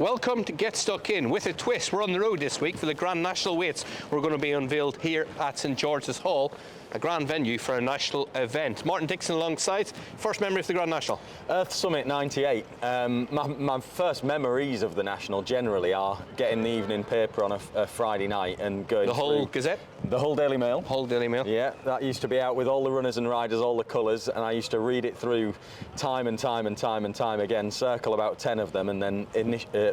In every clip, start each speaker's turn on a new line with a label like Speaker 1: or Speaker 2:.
Speaker 1: Welcome to Get Stuck In with a twist. We're on the road this week for the Grand National Weights. We're going to be unveiled here at St George's Hall, a grand venue for a national event. Martin Dixon alongside. First memory of the Grand National?
Speaker 2: Earth Summit 98. My first memories of the National generally are getting the evening paper on a Friday night and going
Speaker 1: The Hull Gazette?
Speaker 2: The Hull Daily Mail.
Speaker 1: Hull Daily Mail.
Speaker 2: Yeah, that used to be out with all the runners and riders, all the colours, and I used to read it through time and time again, circle about 10 of them, and then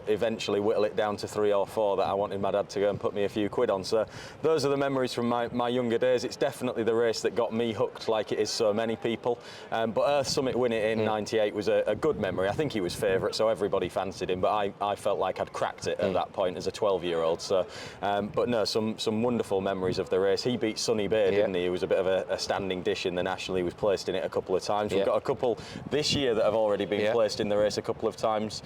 Speaker 2: eventually whittle it down to 3 or 4 that I wanted my dad to go and put me a few quid on. So those are the memories from my younger days. It's definitely the race that got me hooked, like it is so many people. But Earth Summit winning it in 98 was a good memory. I think he was favourite, so everybody fancied him, but I felt like I'd cracked it at that point as a 12-year-old. So, but no, some wonderful memories of the race. He beat Sonny Bay, didn't he? He was a bit of a standing dish in the National. He was placed in it a couple of times. We've got a couple this year that have already been placed in the race a couple of times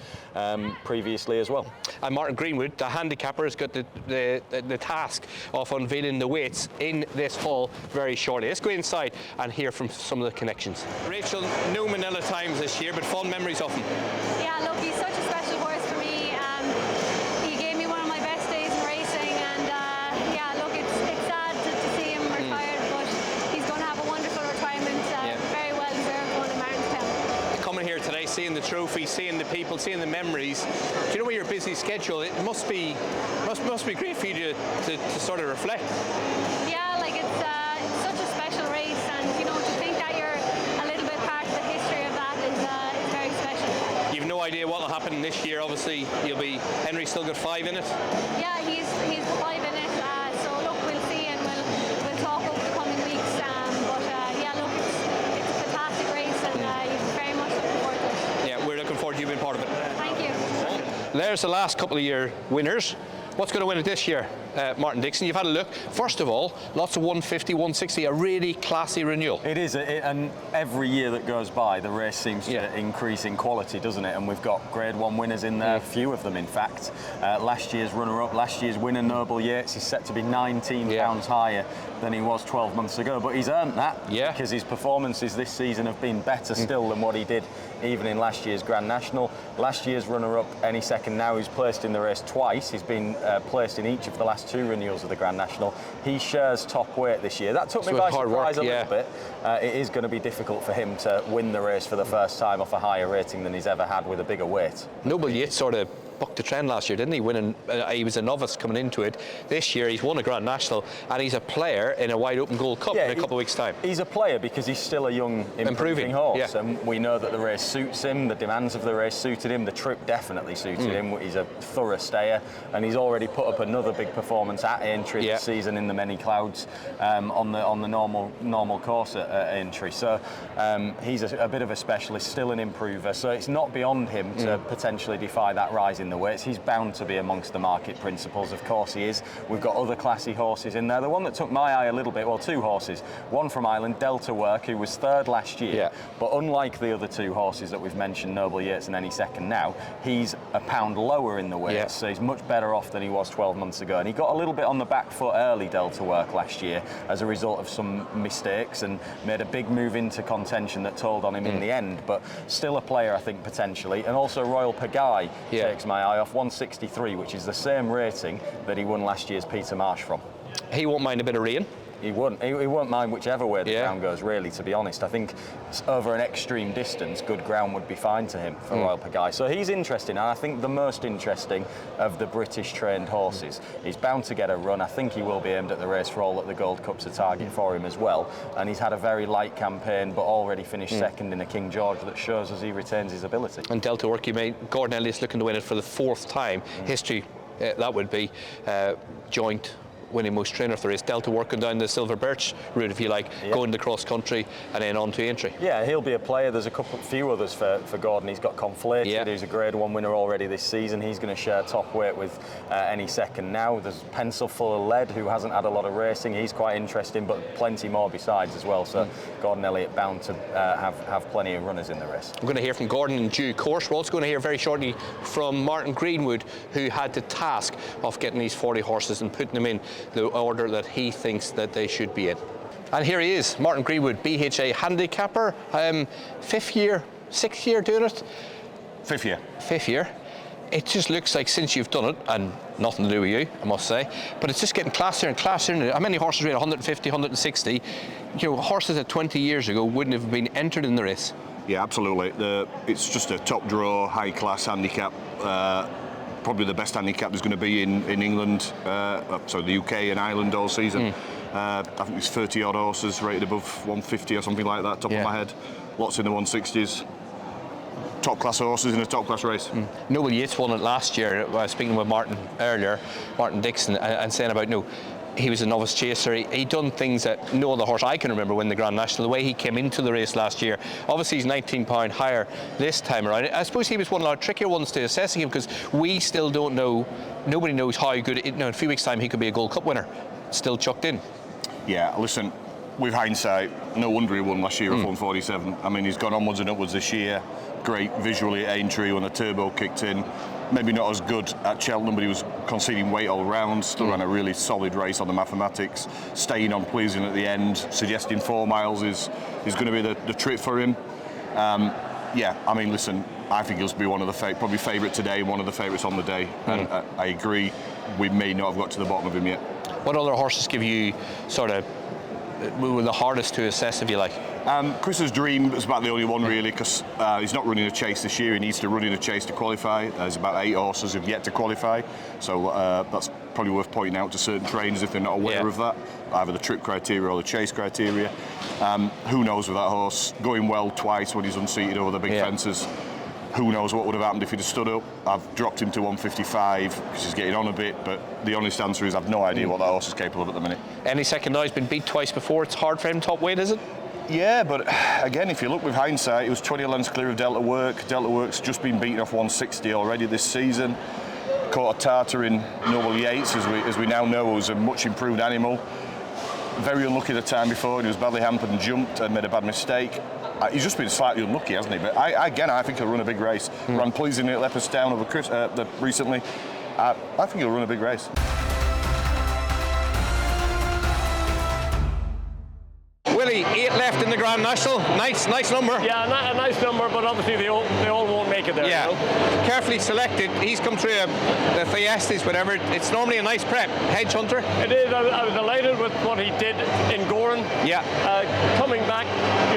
Speaker 2: previously as well.
Speaker 1: And Martin Greenwood, the handicapper, has got the task of unveiling the weights in this hall very shortly. Let's go inside and hear from some of the connections. Rachael, no Minella times this year, but fond memories of him.
Speaker 3: Yeah, look, he's such a special horse for me. He gave me one of my best days in racing, and yeah, look, it's sad to see him retired, but he's going to have a wonderful retirement. Very well deserved one in Martinstown.
Speaker 1: Coming here today, seeing the trophy, seeing the people, seeing the memories. Do you know, with your busy schedule, it must be great for you to sort of reflect.
Speaker 3: Yeah, like it's such a special race, and you know, to think that you're a little bit part of the history of that is very special.
Speaker 1: You've no idea what will happen this year. Obviously, Henry's still got 5 in it.
Speaker 3: Yeah, he's 5 in it. So look, we'll see, and we'll talk over the coming weeks. But yeah, look, it's a fantastic race, and very much looking forward to it.
Speaker 1: Yeah, we're looking forward to you being part of it.
Speaker 3: Thank you.
Speaker 1: There's the last couple of year winners. What's going to win it this year, Martin Dixon? You've had a look. First of all, lots of 150, 160, a really classy renewal.
Speaker 2: It is, and every year that goes by, the race seems to increase in quality, doesn't it? And we've got Grade 1 winners in there, few of them, in fact. Last year's runner-up, last year's winner, Noble Yates, is set to be 19 pounds higher than he was 12 months ago, but he's earned that because his performances this season have been better still than what he did even in last year's Grand National. Last year's runner-up, Any Second Now, he's placed in the race twice. He's been placed in each of the last 2 renewals of the Grand National. He shares top weight this year. That took me by surprise a little bit. It is going to be difficult for him to win the race for the first time off a higher rating than he's ever had with a bigger weight.
Speaker 1: Noble Yates sort of bucked the trend last year, didn't he? Winning, he was a novice coming into it. This year he's won a Grand National, and he's a player in a wide open Gold Cup in a couple of weeks' time.
Speaker 2: He's a player because he's still a young, improving horse, and we know that the race suits him, the demands of the race suited him, the trip definitely suited him. He's a thorough stayer, and he's already put up another big performance at Aintree this season in the Many Clouds on the normal course at Aintree. So he's a bit of a specialist, still an improver, so it's not beyond him to potentially defy that rise in the weights. He's bound to be amongst the market principles, of course he is. We've got other classy horses in there. The one that took my eye a little bit, well, 2 horses. One from Ireland, Delta Work, who was 3rd last year, but unlike the other 2 horses that we've mentioned, Noble Yates and Any Second Now, he's a pound lower in the weights, so he's much better off than he was 12 months ago. And he got a little bit on the back foot early, Delta Work, last year as a result of some mistakes, and made a big move into contention that told on him in the end, but still a player, I think, potentially. And also Royal Pagaille takes my eye off, 163, which is the same rating that he won last year's Peter Marsh from.
Speaker 1: He won't mind a bit of rain.
Speaker 2: He won't mind whichever way the ground goes, really, to be honest. I think over an extreme distance, good ground would be fine to him for Royal Pagaille. So he's interesting, and I think the most interesting of the British trained horses. He's bound to get a run. I think he will be aimed at the race for all that the Gold Cup's a target for him as well. And he's had a very light campaign, but already finished 2nd in the King George that shows as he retains his ability. And
Speaker 1: Delta Work, you made Gordon Elliott's looking to win it for the 4th time. History, that would be joint winning most trainer if there is. Delta working down the Silver Birch route, if you like, going to cross country and then on to Aintree. Yeah,
Speaker 2: he'll be a player. There's a few others for Gordon. He's got Conflated, who's a Grade 1 winner already this season. He's going to share top weight with Any Second Now. There's Pencil Full of Lead, who hasn't had a lot of racing. He's quite interesting, but plenty more besides as well. So Gordon Elliott bound to have plenty of runners in the race.
Speaker 1: We're going to hear from Gordon in due course. We're also going to hear very shortly from Martin Greenwood, who had the task of getting these 40 horses and putting them in the order that he thinks that they should be in. And here he is, Martin Greenwood, BHA Handicapper, 5th year, 6th year doing it?
Speaker 2: 5th year.
Speaker 1: 5th year. it just looks like since you've done it, and nothing to do with you, I must say, but it's just getting classier and classier. How many horses weigh 150, 160? You know, horses that 20 years ago wouldn't have been entered in the race.
Speaker 4: Yeah, absolutely. It's just a top draw, high class handicap. Probably the best handicap there's going to be in England, so the UK and Ireland all season. I think there's 30 odd horses rated above 150 or something like that, top of my head. Lots in the 160s. Top class horses in a top class race.
Speaker 1: Noble Yates won it last year. I was speaking with Martin earlier, Martin Dixon, and saying about he was a novice chaser. He'd done things that no other horse I can remember win the Grand National. The way he came into the race last year, obviously he's 19 pound higher this time around. I suppose he was one of our trickier ones to assessing him because we still don't know. Nobody knows how good. In a few weeks' time, he could be a Gold Cup winner, still chucked in. Yeah,
Speaker 4: listen. With hindsight, no wonder he won last year at 147. I mean, he's gone onwards and upwards this year. Great visually at Aintree when the turbo kicked in. Maybe not as good at Cheltenham, but he was conceding weight all round. Still ran a really solid race on the mathematics. Staying on pleasing at the end, suggesting 4 miles is going to be the trip for him. I mean, listen, I think he'll be one of the probably favourite today, one of the favourites on the day. And I agree, we may not have got to the bottom of him yet.
Speaker 1: What other horses give you sort of were the hardest to assess, if you like?
Speaker 4: Chris's Dream is about the only one really, because he's not running a chase this year. He needs to run in a chase to qualify. There's about 8 horses who've yet to qualify, so that's probably worth pointing out to certain trainers if they're not aware of that, either the trip criteria or the chase criteria. Who knows with that horse going well twice when he's unseated over the big fences. Who knows what would have happened if he'd have stood up. I've dropped him to 155 because he's getting on a bit, but the honest answer is I've no idea what that horse is capable of at the minute.
Speaker 1: Any second now, he's been beat twice before. It's hard for him top weight, is it?
Speaker 4: Yeah, but again, if you look with hindsight, it was 20 lengths clear of Delta Work. Delta Work's just been beaten off 160 already this season. Caught a tartar in Noble Yates, as we now know, was a much improved animal. Very unlucky the time before. He was badly hampered and jumped and made a bad mistake. He's just been slightly unlucky, hasn't he? But I think he'll run a big race. Ran pleasingly at Leopardstown over recently. I think he'll run a big race.
Speaker 1: Willie, 8 left in the Grand National. Nice number.
Speaker 5: Yeah, a nice number, but obviously they all won't make it there.
Speaker 1: Yeah,
Speaker 5: you know?
Speaker 1: Carefully selected. He's come through the Fiestas, whatever. It's normally a nice prep. Hedge hunter.
Speaker 5: It is. I was delighted with what he did in Goran.
Speaker 1: Yeah.
Speaker 5: Coming back,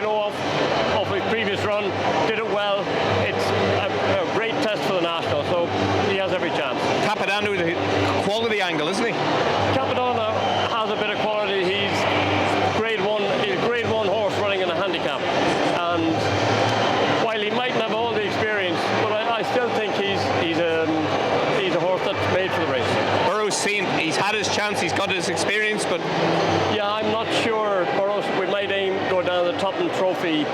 Speaker 5: off his previous run, did it well. It's a great test for the National, so he has every chance.
Speaker 1: Capadano with a quality angle, isn't he?
Speaker 5: Capadano has a bit of quality. He's grade one horse running in a handicap, and while he mightn't have all the experience, but I still think he's a horse that's made for the race.
Speaker 1: Burrow's seen, he's had his chance, he's got his experience, but
Speaker 5: yeah, I'm not sure. Burrows, we might go down the Tottenham Trophy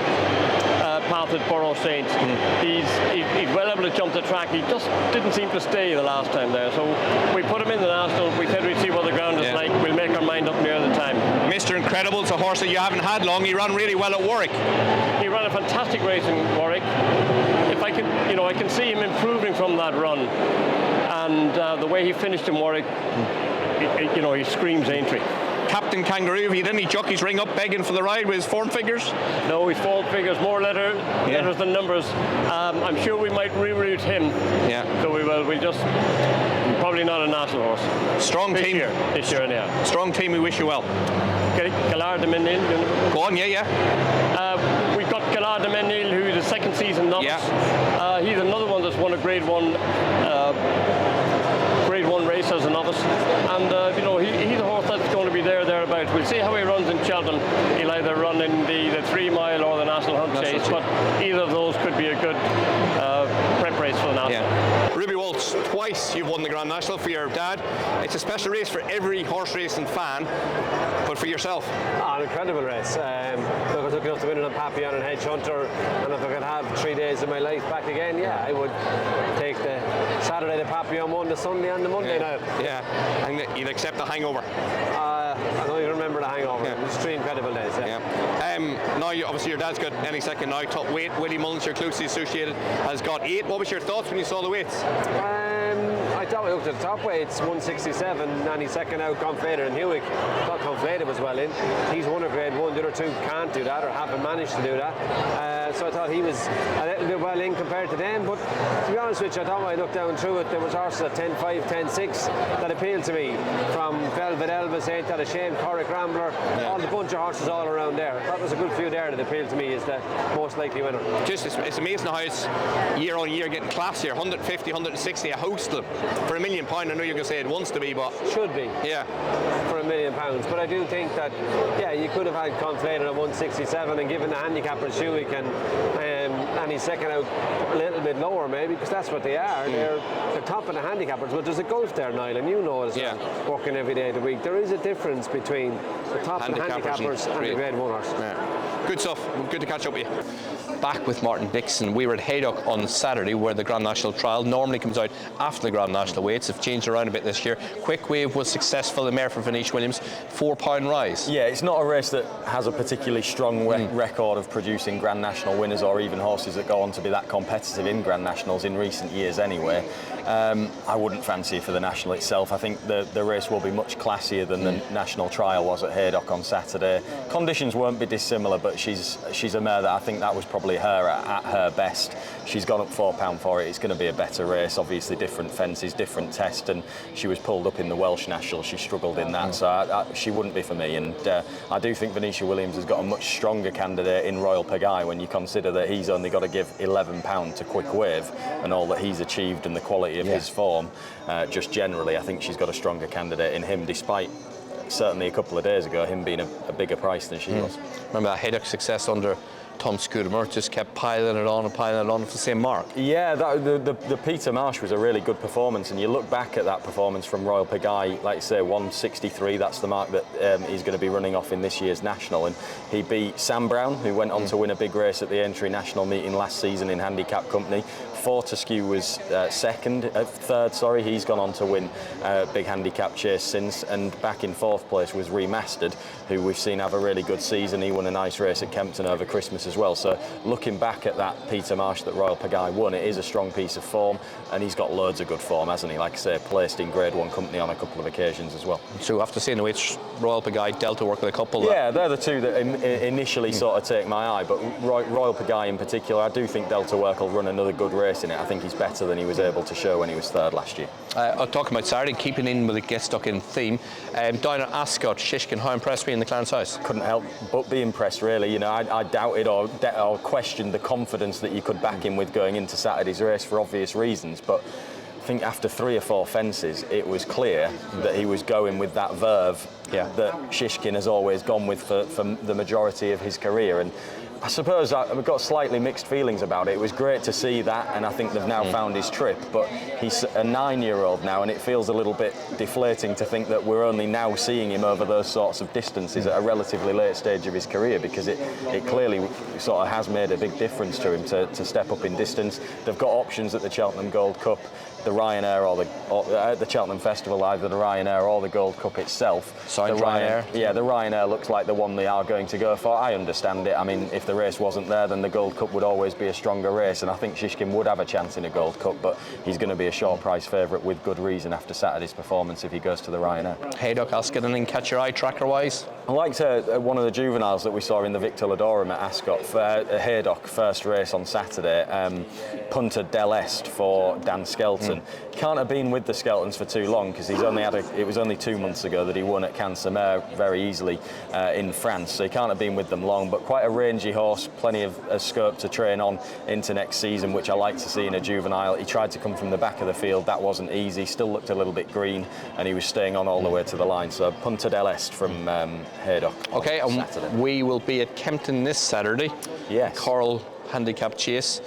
Speaker 5: path with Burrow Saints. He's well able to jump the track. He just didn't seem to stay the last time there. So we put him in the National. We said we'd see what the ground is like. We'll make our mind up near the time.
Speaker 1: Mr. Incredible, it's a horse that you haven't had long. He ran really well at Warwick.
Speaker 5: He ran a fantastic race in Warwick. If I can see him improving from that run, and the way he finished in Warwick, he screams Aintree.
Speaker 1: Captain Kangaroo, have you had any jockeys ring up begging for the ride with his form figures?
Speaker 5: No, his form figures, more letters than numbers. I'm sure we might reroute him. Yeah. So we will. We just probably not a national horse.
Speaker 1: Strong team.
Speaker 5: This year, anyhow.
Speaker 1: Strong team, we wish you well.
Speaker 5: Okay, Gaillard de Menil.
Speaker 1: Go on, yeah.
Speaker 5: We've got Gaillard de Menil, who's a second season novice. Yeah. He's another one that's won a Grade 1 race as a novice, and he's a horse that's going to be thereabouts. We'll see how he runs in Cheltenham. He'll either run in the 3 mile or the National Hunt Chase, but either of those could be a good prep race for the National.
Speaker 1: Yeah. Ruby Walsh, twice you've won the Grand National for your dad. It's a special race for every horse racing fan, but for yourself?
Speaker 6: An incredible race. Look, I was lucky enough to win it on Papillon and Hedge Hunter, and if I could have 3 days of my life back again, I would take the Saturday the Papillon one, the Sunday and the Monday now.
Speaker 1: Yeah, and you'd accept the hangover.
Speaker 6: I don't even remember the hangover. It was 3 incredible days.
Speaker 1: Now, obviously, your dad's got any second now, top weight. Willie Mullins, you're closely associated, has got 8. What was your thoughts when you saw the weights?
Speaker 6: I thought we looked at the top weights, 167, and he's second out, Conflated and Hewick. I thought Conflated was well in. He's won a Grade 1. The other 2 can't do that or haven't managed to do that. so I thought he was a little bit well in compared to them. But to be honest with you, I thought when I looked down through it, there was horses at 10.5, 10.6 that appealed to me, from Velvet Elvis, Ain't That a Shame, Corrick Rambler, all the bunch of horses all around there. I thought there was a good few there that appealed to me as the most likely winner.
Speaker 1: Just it's amazing how it's year on year getting classier. 150, 160 a host for £1 million. I know you're going to say it wants to be, but
Speaker 6: should be.
Speaker 1: Yeah.
Speaker 6: For £1 million. But I do think that, yeah, you could have had Conflated at 167 and given the handicapper Shuik and his second out a little bit lower maybe, because that's what they are. They're top of the handicappers. But there's a gulf there, Niall, and you know as working every day of the week. There is a difference between the top of the handicappers and the Grade 1 horse.
Speaker 1: Yeah. Good stuff. Good to catch up with you. Back with Martin Dixon. We were at Haydock on Saturday, where the Grand National trial normally comes out after the Grand National weights. Have changed around a bit this year. Quick Wave was successful. The mare for Vanish Williams, £4 rise. Yeah,
Speaker 2: it's not a race that has a particularly strong record of producing Grand National winners, or even horses that go on to be that competitive in Grand Nationals in recent years anyway. I wouldn't fancy for the National itself. I think the race will be much classier than the National trial was at Haydock on Saturday. Conditions won't be dissimilar, but she's a mare that I think that was probably her at her best. She's gone up £4 for it. It's going to be a better race. Obviously different fences, different test, and she was pulled up in the Welsh National. She struggled in that, so she wouldn't be for me. And I do think Venetia Williams has got a much stronger candidate in Royal Pagaille when you consider that he's only got to give £11 to Quick Wave, and all that he's achieved and the quality of his form. Just generally, I think she's got a stronger candidate in him, despite certainly a couple of days ago him being a bigger price than she was.
Speaker 1: Remember that Haydock success under Tom Scudamore, just kept piling it on for the same mark.
Speaker 2: Yeah, the Peter Marsh was a really good performance, and you look back at that performance from Royal Pagaille, like you say, 163, that's the mark that he's going to be running off in this year's National, and he beat Sam Brown, who went on to win a big race at the Aintree National meeting last season in Handicap Company. Fortescue was third, he's gone on to win a big handicap chase since, and back in fourth place was Remastered, who we've seen have a really good season. He won a nice race at Kempton over Christmas as well. So looking back at that Peter Marsh that Royal Pagaille won, it is a strong piece of form, and he's got loads of good form, hasn't he? Like I say, placed in Grade 1 company on a couple of occasions as well.
Speaker 1: So after seeing the weights, Royal Pagaille, Delta work with a couple.
Speaker 2: Yeah, they're the two that initially sort of take my eye, but Royal Pagaille in particular, I do think Delta Work will run another good race in it. I think he's better than he was able to show when he was third last year.
Speaker 1: I'll talk about Saturday, keeping in with the Get Stuck In theme. Down at Ascot, Shishkin, how impressed were you in the Clarence House?
Speaker 2: Couldn't help but be impressed, really. You know, I doubted or questioned the confidence that you could back him with going into Saturday's race for obvious reasons, but I think after 3 or 4 fences, it was clear that he was going with that verve that Shishkin has always gone with for the majority of his career. And I suppose I've got slightly mixed feelings about it. It was great to see that, and I think they've now found his trip, but he's a 9-year-old now, and it feels a little bit deflating to think that we're only now seeing him over those sorts of distances at a relatively late stage of his career, because it clearly sort of has made a big difference to him to step up in distance. They've got options at the Cheltenham Gold Cup, the Ryanair or the Cheltenham Festival, either the Ryanair or the Gold Cup itself.
Speaker 1: So the Ryanair?
Speaker 2: Yeah, the Ryanair looks like the one they are going to go for. I understand it. I mean, if the race wasn't there, then the Gold Cup would always be a stronger race, and I think Shishkin would have a chance in a Gold Cup, but he's going to be a short price favourite with good reason after Saturday's performance if he goes to the Ryanair.
Speaker 1: Haydock, Ascot, anything catch your eye tracker-wise?
Speaker 2: I liked one of the juveniles that we saw in the Victor Ladorum at Ascot, Haydock, first race on Saturday, punter Del Est for Dan Skelton. Can't have been with the Skeltons for too long, because it was only 2 months ago that he won at Cannes-sur-Mer very easily in France, so he can't have been with them long, but quite a rangy horse, plenty of scope to train on into next season, which I like to see in a juvenile. He tried to come from the back of the field, that wasn't easy, still looked a little bit green, and he was staying on all the way to the line. So punter Del Est from Haydock.
Speaker 1: Okay, and we will be at Kempton this Saturday.
Speaker 2: Yes.
Speaker 1: Coral handicap chase.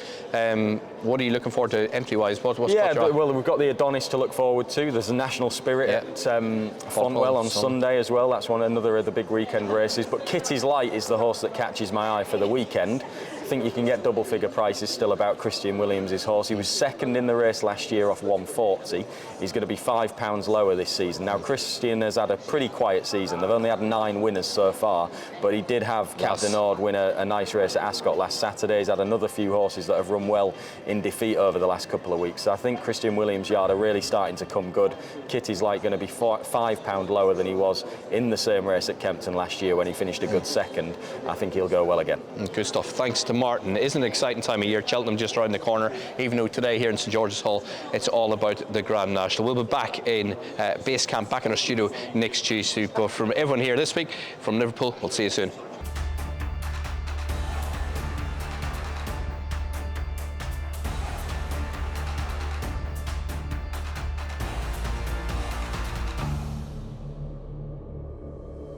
Speaker 1: What are you looking forward to entry-wise? Well,
Speaker 2: we've got the Adonis to look forward to. There's a National Spirit at Fontwell on Sunday as well. That's another of the big weekend races. But Kitty's Light is the horse that catches my eye for the weekend. I think you can get double-figure prices still about Christian Williams' horse. He was second in the race last year off 140. He's going to be £5 lower this season. Now, Christian has had a pretty quiet season. They've only had 9 winners so far, but he did have Captain Ord win a nice race at Ascot last Saturday. He's had another few horses that have run well in defeat over the last couple of weeks. So I think Christian Williams' yard are really starting to come good. Kitty's Light going to be £5 lower than he was in the same race at Kempton last year when he finished a good second. I think he'll go well again.
Speaker 1: Good stuff. Thanks to Martin. Isn't it an exciting time of year? Cheltenham just around the corner, even though today here in St George's Hall it's all about the Grand National. We'll be back in base camp, back in our studio next Tuesday. But from everyone here this week, from Liverpool, we'll see you soon.